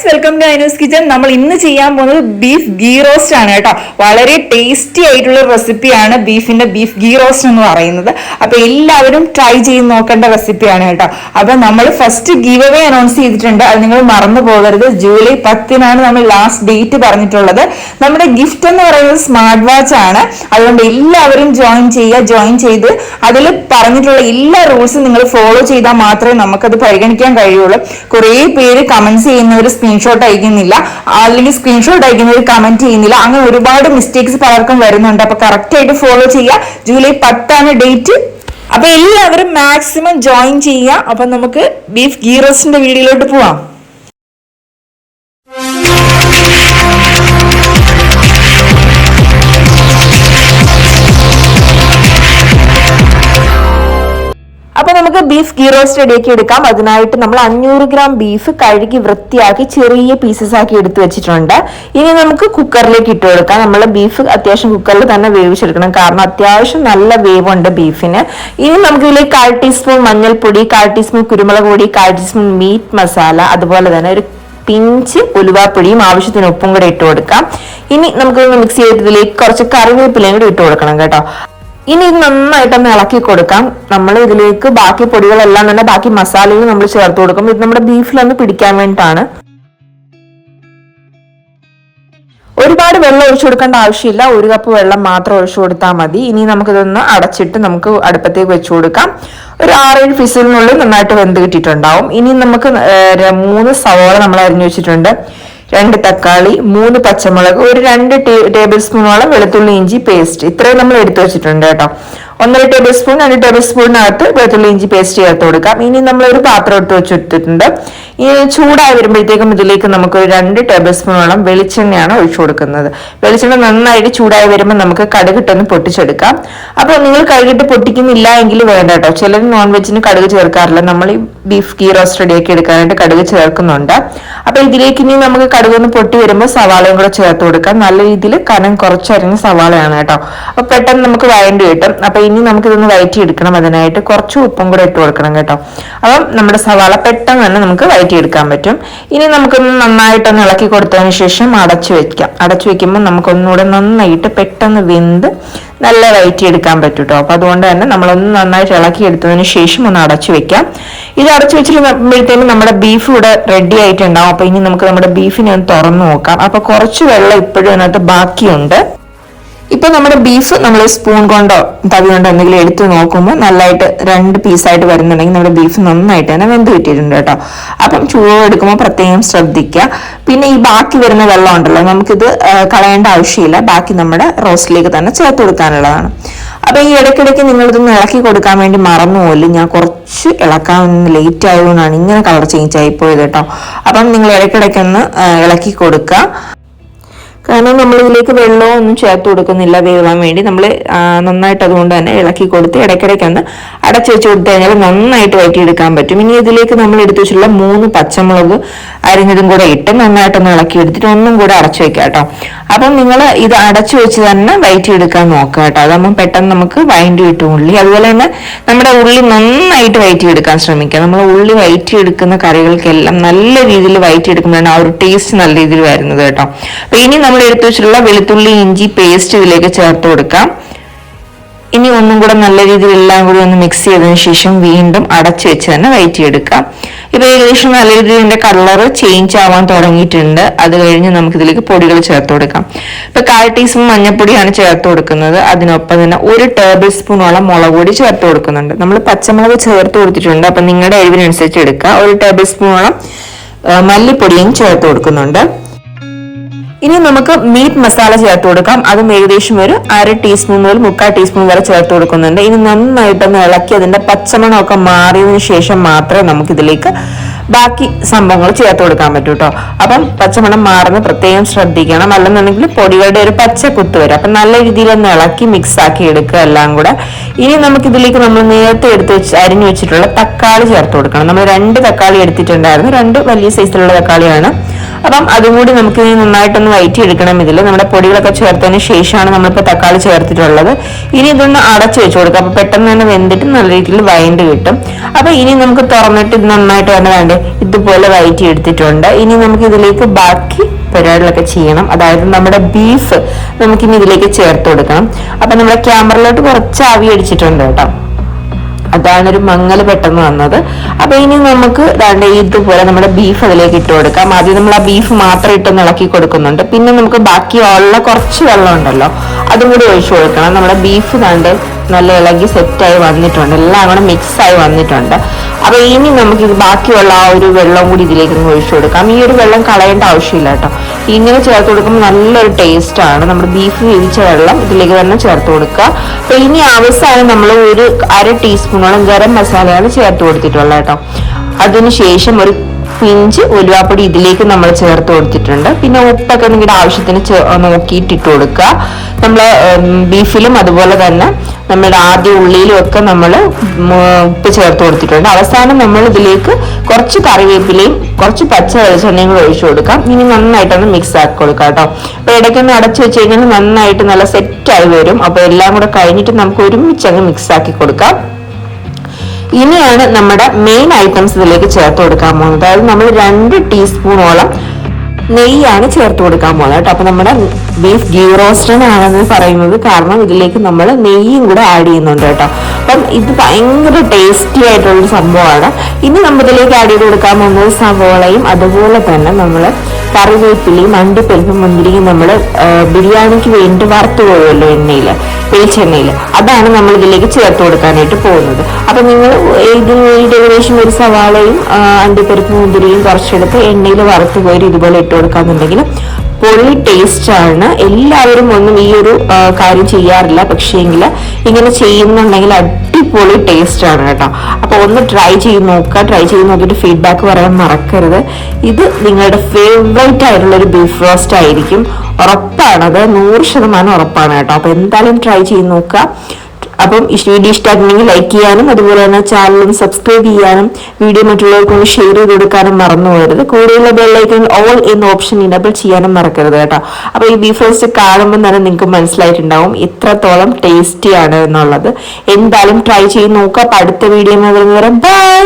Welcome to ഐനൂസ് kitchen. നമ്മൾ ഇന്ന് ചെയ്യാൻ പോകുന്നത് ബീഫ് ഗീ റോസ്റ്റ് ആണ് കേട്ടോ. വളരെ ടേസ്റ്റി ആയിട്ടുള്ള റെസിപ്പിയാണ് ബീഫ് ഗീ റോസ്റ്റ് എന്ന് പറയുന്നത്. അപ്പൊ എല്ലാവരും ട്രൈ ചെയ്ത് നോക്കേണ്ട റെസിപ്പിയാണ് കേട്ടോ. അപ്പൊ നമ്മൾ ഫസ്റ്റ് ഗീവ് അവേ അനൗൺസ് ചെയ്തിട്ടുണ്ട്, അത് നിങ്ങൾ മറന്നു പോകരുത്. ജൂലൈ 10 നമ്മൾ ലാസ്റ്റ് ഡേറ്റ് പറഞ്ഞിട്ടുള്ളത്. നമ്മുടെ ഗിഫ്റ്റ് എന്ന് പറയുന്നത് സ്മാർട്ട് വാച്ച് ആണ്. അതുകൊണ്ട് എല്ലാവരും ജോയിൻ ചെയ്ത് അതിൽ പറഞ്ഞിട്ടുള്ള എല്ലാ റൂൾസും നിങ്ങൾ ഫോളോ ചെയ്താൽ മാത്രമേ നമുക്കത് പരിഗണിക്കാൻ കഴിയുള്ളൂ. കുറേ പേര് കമന്റ്സ് ചെയ്യുന്നവർ സ്ക്രീൻഷോട്ട് അയക്കുന്നില്ല, അല്ലെങ്കിൽ സ്ക്രീൻഷോട്ട് അയക്കുന്നവർ കമന്റ് ചെയ്യുന്നില്ല. അങ്ങനെ ഒരുപാട് മിസ്റ്റേക്സ് പലർക്കും വരുന്നുണ്ട്. അപ്പൊ കറക്റ്റ് ആയിട്ട് ഫോളോ ചെയ്യുക. July 10 date. അപ്പൊ എല്ലാവരും മാക്സിമം ജോയിൻ ചെയ്യുക. അപ്പൊ നമുക്ക് ബീഫ് ഗീ റോസ്റ്റിന്റെ വീഡിയോയിലോട്ട് പോവാം. അപ്പൊ നമുക്ക് ബീഫ് ഗീ റോസ്റ്റ് റെഡിയാക്കി എടുക്കാം. അതിനായിട്ട് നമ്മൾ 500 ഗ്രാം ബീഫ് കഴുകി വൃത്തിയാക്കി ചെറിയ പീസസ് ആക്കി എടുത്തു വെച്ചിട്ടുണ്ട്. ഇനി നമുക്ക് കുക്കറിലേക്ക് ഇട്ട് കൊടുക്കാം. നമ്മൾ ബീഫ് അത്യാവശ്യം കുക്കറിൽ തന്നെ വേവിച്ചെടുക്കണം, കാരണം അത്യാവശ്യം നല്ല വേവുണ്ട് ബീഫിന്. ഇനി നമുക്ക് ഇതിലേക്ക് 1/4 ടീസ്പൂൺ മഞ്ഞൾപ്പൊടി, 1/4 ടീസ്പൂൺ കുരുമുളക് പൊടി, 1/4 ടീസ്പൂൺ മീറ്റ് മസാല, അതുപോലെ തന്നെ ഒരു പിഞ്ച് ഉലുവാപ്പൊടിയും ആവശ്യത്തിന് ഉപ്പും കൂടെ ഇട്ട് കൊടുക്കാം. ഇനി നമുക്കൊന്ന് മിക്സ് ചെയ്തതിലേക്ക് കുറച്ച് കറിവേപ്പിലയും കൂടി ഇട്ട് കൊടുക്കണം കേട്ടോ. ഇനി ഇത് നന്നായിട്ടൊന്ന് ഇളക്കി കൊടുക്കാം. നമ്മൾ ഇതിലേക്ക് ബാക്കി പൊടികളെല്ലാം തന്നെ ബാക്കി മസാലകൾ നമ്മൾ ചേർത്ത് കൊടുക്കും. ഇത് നമ്മുടെ ബീഫിലൊന്ന് പിടിക്കാൻ വേണ്ടിയിട്ടാണ്. ഒരുപാട് വെള്ളം ഒഴിച്ചു കൊടുക്കേണ്ട ആവശ്യമില്ല, 1 കപ്പ് വെള്ളം മാത്രം ഒഴിച്ചു കൊടുത്താൽ മതി. ഇനി നമുക്കിതൊന്ന് അടച്ചിട്ട് നമുക്ക് അടുപ്പത്തേക്ക് വെച്ചു കൊടുക്കാം. ഒരു 6-7 ഫിസിലിനുള്ളിൽ നന്നായിട്ട് വെന്ത് കിട്ടിയിട്ടുണ്ടാവും. ഇനി നമുക്ക് 3 സവോള നമ്മൾ അരിഞ്ഞു വെച്ചിട്ടുണ്ട്, 2 തക്കാളി, 3 പച്ചമുളക്, ഒരു 2 ടേബിൾ സ്പൂണോളം വെളുത്തുള്ളി ഇഞ്ചി പേസ്റ്റ്, ഇത്രയും നമ്മൾ എടുത്തു വെച്ചിട്ടുണ്ട് കേട്ടോ. 1.5 ടേബിൾ സ്പൂൺ, 2 ടേബിൾ സ്പൂണിനകത്ത് വെളുത്തുള്ളി ഇഞ്ചി പേസ്റ്റ് ചേർത്ത് കൊടുക്കാം. ഇനി നമ്മൾ ഒരു പാത്രം എടുത്ത് വെച്ചിട്ടുണ്ട്. ഇനി ചൂടായി വരുമ്പോഴത്തേക്കും ഇതിലേക്ക് നമുക്ക് ഒരു 2 ടേബിൾ സ്പൂണോളം വെളിച്ചെണ്ണയാണ് ഒഴിച്ചു കൊടുക്കുന്നത്. വെളിച്ചെണ്ണ നന്നായിട്ട് ചൂടായി വരുമ്പോൾ നമുക്ക് കടുകിട്ടൊന്ന് പൊട്ടിച്ചെടുക്കാം. അപ്പോൾ നിങ്ങൾ കടുകിട്ട് പൊട്ടിക്കുന്നില്ല എങ്കിൽ വേണ്ട കേട്ടോ. ചിലർ നോൺ വെജിന് കടുക് ചേർക്കാറില്ല. നമ്മൾ ഈ ബീഫ് ഗീ റോസ്റ്റ് റെഡിയാക്കി എടുക്കാനായിട്ട് കടുക് ചേർക്കുന്നുണ്ട്. അപ്പൊ ഇതിലേക്ക് ഇനി നമുക്ക് കടുകൊന്ന് പൊട്ടി വരുമ്പോൾ സവാളയും കൂടെ ചേർത്ത് കൊടുക്കാം. നല്ല രീതിയിൽ കനം കുറച്ചരിഞ്ഞ സവാളയാണ് കേട്ടോ. അപ്പൊ പെട്ടെന്ന് നമുക്ക് വഴണ്ടി കിട്ടും. അപ്പൊ ഇനി നമുക്ക് ഇതൊന്ന് വഴറ്റി എടുക്കണം. അതിനായിട്ട് കുറച്ച് ഉപ്പും കൂടെ ഇട്ട് കൊടുക്കണം കേട്ടോ. അപ്പം നമ്മുടെ സവാള പെട്ടെന്ന് തന്നെ നമുക്ക് വഴറ്റിയെടുക്കാൻ പറ്റും. ഇനി നമുക്കൊന്ന് നന്നായിട്ടൊന്ന് ഇളക്കി കൊടുത്തതിന് ശേഷം അടച്ചു വെക്കാം. അടച്ചു വെക്കുമ്പോൾ നമുക്കൊന്നുകൂടെ നന്നായിട്ട് പെട്ടെന്ന് വെന്ത് നല്ല വഴറ്റിയെടുക്കാൻ പറ്റും കേട്ടോ. അപ്പൊ അതുകൊണ്ട് തന്നെ നമ്മളൊന്ന് നന്നായിട്ട് ഇളക്കി എടുത്തതിന് ശേഷം ഒന്ന് അടച്ചു വെക്കാം. ഇത് അടച്ചു വെച്ചിരുമ്പോഴത്തേനും നമ്മുടെ ബീഫ് ഇവിടെ റെഡി ആയിട്ടുണ്ടാവും. അപ്പൊ ഇനി നമുക്ക് നമ്മുടെ ബീഫിനെ ഒന്ന് തുറന്നു നോക്കാം. അപ്പൊ കുറച്ച് വെള്ളം ഇപ്പോഴും അതിനകത്ത് ബാക്കിയുണ്ട്. ഇപ്പൊ നമ്മുടെ ബീഫ് നമ്മൾ സ്പൂൺ കൊണ്ടോ തവി കൊണ്ടോ എന്തെങ്കിലും എടുത്ത് നോക്കുമ്പോൾ നല്ലതായിട്ട് 2 പീസായിട്ട് വരുന്നുണ്ടെങ്കിൽ നമ്മുടെ ബീഫ് നന്നായിട്ട് തന്നെ വെന്ത് കിട്ടിയിട്ടുണ്ട് കേട്ടോ. അപ്പം ചൂട് എടുക്കുമ്പോൾ പ്രത്യേകം ശ്രദ്ധിക്കുക. പിന്നെ ഈ ബാക്കി വരുന്ന വെള്ളം ഉണ്ടല്ലോ, നമുക്കിത് കളയേണ്ട ആവശ്യമില്ല. ബാക്കി നമ്മുടെ റോസ്റ്റിലേക്ക് തന്നെ ചേർത്ത് കൊടുക്കാനുള്ളതാണ്. അപ്പൊ ഈ ഇടയ്ക്കിടയ്ക്ക് നിങ്ങളിതൊന്ന് ഇളക്കി കൊടുക്കാൻ വേണ്ടി മറന്നു പോലും. ഞാൻ കുറച്ച് ഇളക്കാൻ ലേറ്റ് ആയതുകൊണ്ടാണ് ഇങ്ങനെ കളർ ചേഞ്ച് ആയിപ്പോയത് കേട്ടോ. അപ്പം നിങ്ങൾ ഇടയ്ക്കിടയ്ക്കൊന്ന് ഇളക്കി കൊടുക്കുക. കാരണം നമ്മൾ ഇതിലേക്ക് വെള്ളവും ഒന്നും ചേർത്ത് കൊടുക്കുന്നില്ല വേവാൻ വേണ്ടി. നമ്മൾ നന്നായിട്ട് അതുകൊണ്ട് തന്നെ ഇളക്കി കൊടുത്ത് ഇടയ്ക്കിടയ്ക്കൊന്ന് അടച്ചു വെച്ച് കൊടുത്തു കഴിഞ്ഞാൽ നന്നായിട്ട് വഴറ്റിയെടുക്കാൻ പറ്റും. ഇനി ഇതിലേക്ക് നമ്മൾ എടുത്തു വെച്ചിട്ടുള്ള 3 പച്ചമുളക് അരിഞ്ഞതും കൂടെ ഇട്ട് നന്നായിട്ടൊന്ന് ഇളക്കി എടുത്തിട്ട് ഒന്നും കൂടെ അടച്ചു വെക്കാം കേട്ടോ. അപ്പം നിങ്ങൾ ഇത് അടച്ചു വെച്ച് തന്നെ വഴറ്റിയെടുക്കാൻ നോക്കുക കേട്ടോ. അതാകുമ്പോൾ പെട്ടെന്ന് നമുക്ക് വഴണ്ടി കിട്ടും ഉള്ളി. അതുപോലെ തന്നെ നമ്മുടെ ഉള്ളി നന്നായിട്ട് വഴറ്റിയെടുക്കാൻ ശ്രമിക്കുക. നമ്മൾ ഉള്ളി വഴറ്റിയെടുക്കുന്ന കറികൾക്കെല്ലാം നല്ല രീതിയിൽ വഴറ്റിയെടുക്കുമ്പോഴാണ് ആ ഒരു ടേസ്റ്റ് നല്ല രീതിയിൽ വരുന്നത് കേട്ടോ. അപ്പൊ ഇനി നമ്മൾ എടുത്തു വെച്ചിട്ടുള്ള വെളുത്തുള്ളി ഇഞ്ചി പേസ്റ്റ് ഇതിലേക്ക് ചേർത്ത് കൊടുക്കാം. ഇനി ഒന്നും കൂടെ നല്ല രീതിയിൽ എല്ലാം കൂടി ഒന്ന് മിക്സ് ചെയ്തതിനു ശേഷം വീണ്ടും അടച്ചു വെച്ച് തന്നെ വഴറ്റിയെടുക്കാം. ഇപ്പൊ ഏകദേശം നല്ല രീതിയിൽ ഇതിന്റെ കളർ ചേഞ്ച് ആവാൻ തുടങ്ങിയിട്ടുണ്ട്. അത് കഴിഞ്ഞ് നമുക്ക് ഇതിലേക്ക് പൊടികൾ ചേർത്ത് കൊടുക്കാം. ഇപ്പൊ 1/4 ടീസ്പൂൺ മഞ്ഞൾപ്പൊടിയാണ് ചേർത്ത് കൊടുക്കുന്നത്. അതിനൊപ്പം തന്നെ 1 ടേബിൾ സ്പൂണോളം മുളക് പൊടി ചേർത്ത് കൊടുക്കുന്നുണ്ട്. നമ്മൾ പച്ചമുളക് ചേർത്ത് കൊടുത്തിട്ടുണ്ട്. അപ്പൊ നിങ്ങളുടെ എരിവിനനുസരിച്ച് എടുക്കുക. 1 ടേബിൾ സ്പൂണോളം മല്ലിപ്പൊടിയും ചേർത്ത് കൊടുക്കുന്നുണ്ട്. ഇനി നമുക്ക് മീറ്റ് മസാല ചേർത്ത് കൊടുക്കാം. അതും ഏകദേശം ഒരു 1/2 ടീസ്പൂൺ മുതൽ 3/4 ടീസ്പൂൺ വരെ ചേർത്ത് കൊടുക്കുന്നുണ്ട്. ഇനി നന്നായിട്ടൊന്ന് ഇളക്കി അതിന്റെ പച്ചമണമൊക്കെ മാറിയതിനു ശേഷം മാത്രമേ നമുക്ക് ഇതിലേക്ക് ബാക്കി സംഭവങ്ങൾ ചേർത്ത് കൊടുക്കാൻ പറ്റൂ കേട്ടോ. അപ്പം പച്ചമണം മാറുന്ന പ്രത്യേകം ശ്രദ്ധിക്കണം, അല്ലെന്നുണ്ടെങ്കിൽ പൊടികളുടെ ഒരു പച്ച കുത്ത് വരും. അപ്പം നല്ല രീതിയിൽ ഒന്ന് ഇളക്കി മിക്സ് ആക്കി എടുക്കുക എല്ലാം കൂടെ. ഇനി നമുക്ക് ഇതിലേക്ക് നമ്മൾ നേരത്തെ അരിഞ്ഞു വെച്ചിട്ടുള്ള തക്കാളി ചേർത്ത് കൊടുക്കണം. നമ്മൾ 2 തക്കാളി എടുത്തിട്ടുണ്ടായിരുന്നു, 2 വലിയ സൈസിലുള്ള തക്കാളിയാണ്. അപ്പം അതും കൂടി നമുക്ക് നന്നായിട്ടൊന്ന് വഴറ്റിയെടുക്കണം. ഇതിൽ നമ്മുടെ പൊടികളൊക്കെ ചേർത്തതിന് ശേഷമാണ് നമ്മളിപ്പോൾ തക്കാളി ചേർത്തിട്ടുള്ളത്. ഇനി ഇതൊന്ന് അടച്ചു വെച്ച് കൊടുക്കാം. അപ്പൊ പെട്ടെന്ന് തന്നെ വെന്തിട്ട് നല്ല രീതിയിൽ വഴണ്ട് കിട്ടും. അപ്പൊ ഇനി നമുക്ക് തുറന്നിട്ട് ഇത് നന്നായിട്ട് തന്നെ വേണ്ടേ ഇതുപോലെ വഴറ്റി എടുത്തിട്ടുണ്ട്. ഇനി നമുക്ക് ഇതിലേക്ക് ബാക്കി പരിപാടികളൊക്കെ ചെയ്യണം. അതായത് നമ്മുടെ ബീഫ് നമുക്കിനി ഇതിലേക്ക് ചേർത്ത് കൊടുക്കണം. അപ്പൊ നമ്മുടെ ക്യാമറയിലോട്ട് കുറച്ച് ആവി അടിച്ചിട്ടുണ്ട് കേട്ടോ. അതാണ് ഒരു മങ്ങൽ പെട്ടെന്ന് വന്നത്. അപ്പൊ ഇനി നമുക്ക് ഇതുപോലെ നമ്മുടെ ബീഫ് അതിലേക്ക് ഇട്ട് കൊടുക്കാം. ആദ്യം നമ്മൾ ആ ബീഫ് മാത്രം ഇട്ടൊന്ന് ഇളക്കി കൊടുക്കുന്നുണ്ട്. പിന്നെ നമുക്ക് ബാക്കിയുള്ള കുറച്ച് വെള്ളം ഉണ്ടല്ലോ അതും കൂടി ഒഴിച്ചു കൊടുക്കണം. നമ്മുടെ ബീഫ് നല്ല ഇളകി സെറ്റായി വന്നിട്ടുണ്ട്, എല്ലാം കൂടെ മിക്സ് ആയി വന്നിട്ടുണ്ട്. അപ്പൊ ഇനി നമുക്ക് ഇത് ബാക്കിയുള്ള ആ ഒരു വെള്ളം കൂടി ഇതിലേക്ക് ഒഴിച്ചു കൊടുക്കാം. ഈ ഒരു വെള്ളം കളയേണ്ട ആവശ്യമില്ല കേട്ടോ. ഇങ്ങനെ ചേർത്ത് കൊടുക്കുമ്പോൾ നല്ലൊരു ടേസ്റ്റ് ആണ്. നമ്മുടെ ബീഫ് വേവിച്ച വെള്ളം ഇതിലേക്ക് തന്നെ ചേർത്ത് കൊടുക്കുക. അപ്പൊ ഇനി അവസാനം നമ്മൾ ഒരു 1/2 ടീസ്പൂണോളം ഗരം മസാലയാണ് ചേർത്ത് കൊടുത്തിട്ടുള്ളത് കേട്ടോ. അതിനുശേഷം ഒരു പിഞ്ച് ഉലുവാപ്പൊടി ഇതിലേക്ക് നമ്മൾ ചേർത്ത് കൊടുത്തിട്ടുണ്ട്. പിന്നെ ഉപ്പൊക്കെ നിങ്ങളുടെ ആവശ്യത്തിന് നോക്കിയിട്ട് ഇട്ട് കൊടുക്കുക. നമ്മൾ ബീഫിലും അതുപോലെ തന്നെ നമ്മുടെ ആദ്യ ഉള്ളിയിലും ഒക്കെ നമ്മൾ ഉപ്പ് ചേർത്ത് കൊടുത്തിട്ടുണ്ട്. അവസാനം നമ്മൾ ഇതിലേക്ക് കുറച്ച് കറിവേപ്പിലയും കുറച്ച് പച്ച വെളിച്ചെണ്ണയും കൂടെ ഒഴിച്ചു കൊടുക്കാം. ഇനി നന്നായിട്ടൊന്ന് മിക്സ് ആക്കി കൊടുക്കാം കേട്ടോ. അപ്പൊ ഇടയ്ക്കൊന്ന് അടച്ചു വെച്ച് കഴിഞ്ഞാൽ നന്നായിട്ട് നല്ല സെറ്റായി വരും. അപ്പൊ എല്ലാം കൂടെ കഴിഞ്ഞിട്ട് നമുക്ക് ഒരുമിച്ച് അങ്ങ് മിക്സ് ആക്കി കൊടുക്കാം. ഇനിയാണ് നമ്മുടെ മെയിൻ ഐറ്റംസ് ഇതിലേക്ക് ചേർത്ത് കൊടുക്കാൻ പോകുന്നത്. അതായത് നമ്മൾ 2 ടീസ്പൂണോളം നെയ്യാണ് ചേർത്ത് കൊടുക്കാൻ പോകുന്നത് കേട്ടോ. അപ്പൊ നമ്മുടെ ബീഫ് ഗീ റോസ്റ്റഡ് ആണെന്ന് പറയുന്നത് കാരണം ഇതിലേക്ക് നമ്മൾ നെയ്യും കൂടെ ആഡ് ചെയ്യുന്നുണ്ട് കേട്ടോ. അപ്പം ഇത് ഭയങ്കര ടേസ്റ്റി ആയിട്ടുള്ളൊരു സംഭവമാണ്. ഇനി നമ്മൾ ഇതിലേക്ക് ആഡ് ചെയ്ത് കൊടുക്കാൻ പോകുന്നത് സവോളയും അതുപോലെ തന്നെ നമ്മൾ കറിവേപ്പിലയും അണ്ടിപ്പരിപ്പും മുന്തിരിയും നമ്മൾ ബിരിയാണിക്ക് വേണ്ടി വറുത്തു പോയല്ലോ എണ്ണയിൽ, വെളിച്ചെണ്ണയിൽ, അതാണ് നമ്മൾ ഇതിലേക്ക് ചേർത്ത് കൊടുക്കാനായിട്ട് പോകുന്നത്. അപ്പൊ നിങ്ങൾ ഏകദേശം ഒരു സവാളയും അണ്ടിപ്പരിപ്പും മുന്തിരിയും കുറച്ചെടുത്ത് എണ്ണയിൽ വറുത്തു പോയി ഇതുപോലെ ഇട്ട് കൊടുക്കാന്നുണ്ടെങ്കിൽ പൊളി ടേസ്റ്റ് ആണ്. എല്ലാവരും ഒന്നും ഈ ഒരു കാര്യം ചെയ്യാറില്ല, പക്ഷേങ്കിൽ ഇങ്ങനെ ചെയ്യുന്നുണ്ടെങ്കിൽ അടിപൊളി ടേസ്റ്റ് ആണ് കേട്ടോ. അപ്പൊ ഒന്ന് ട്രൈ ചെയ്ത് നോക്കുക. ട്രൈ ചെയ്ത് നോക്കിയിട്ട് ഫീഡ്ബാക്ക് പറയാൻ മറക്കരുത്. ഇത് നിങ്ങളുടെ ഫേവറേറ്റ് ആയിട്ടുള്ള ഒരു ബീഫ് റോസ്റ്റ് ആയിരിക്കും, ഉറപ്പാണത്, 100% ഉറപ്പാണ് കേട്ടോ. അപ്പൊ എന്തായാലും ട്രൈ ചെയ്ത് നോക്കുക. അപ്പം ഈ വീഡിയോ ഇഷ്ടമായിട്ടുണ്ടെങ്കിൽ ലൈക്ക് ചെയ്യാനും അതുപോലെ തന്നെ ചാനലും സബ്സ്ക്രൈബ് ചെയ്യാനും വീഡിയോ മറ്റുള്ളവർക്കൊന്ന് ഷെയർ ചെയ്ത് കൊടുക്കാനും മറന്നു പോകരുത്. കൂടെയുള്ള ബെല്ലൈക്കൺ ഓൾ എന്ന ഓപ്ഷൻ ഇനബിൾ ചെയ്യാനും മറക്കരുത് കേട്ടോ. അപ്പൊ ഈ ബീഫ് റോസ്റ്റ് കാണുമ്പോൾ തന്നെ നിങ്ങൾക്ക് മനസ്സിലായിട്ടുണ്ടാവും എത്രത്തോളം ടേസ്റ്റി ആണ് എന്നുള്ളത്. എന്തായാലും ട്രൈ ചെയ്ത് നോക്കുക. അപ്പൊ അടുത്ത വീഡിയോ വരുന്നവരെ ബൈ.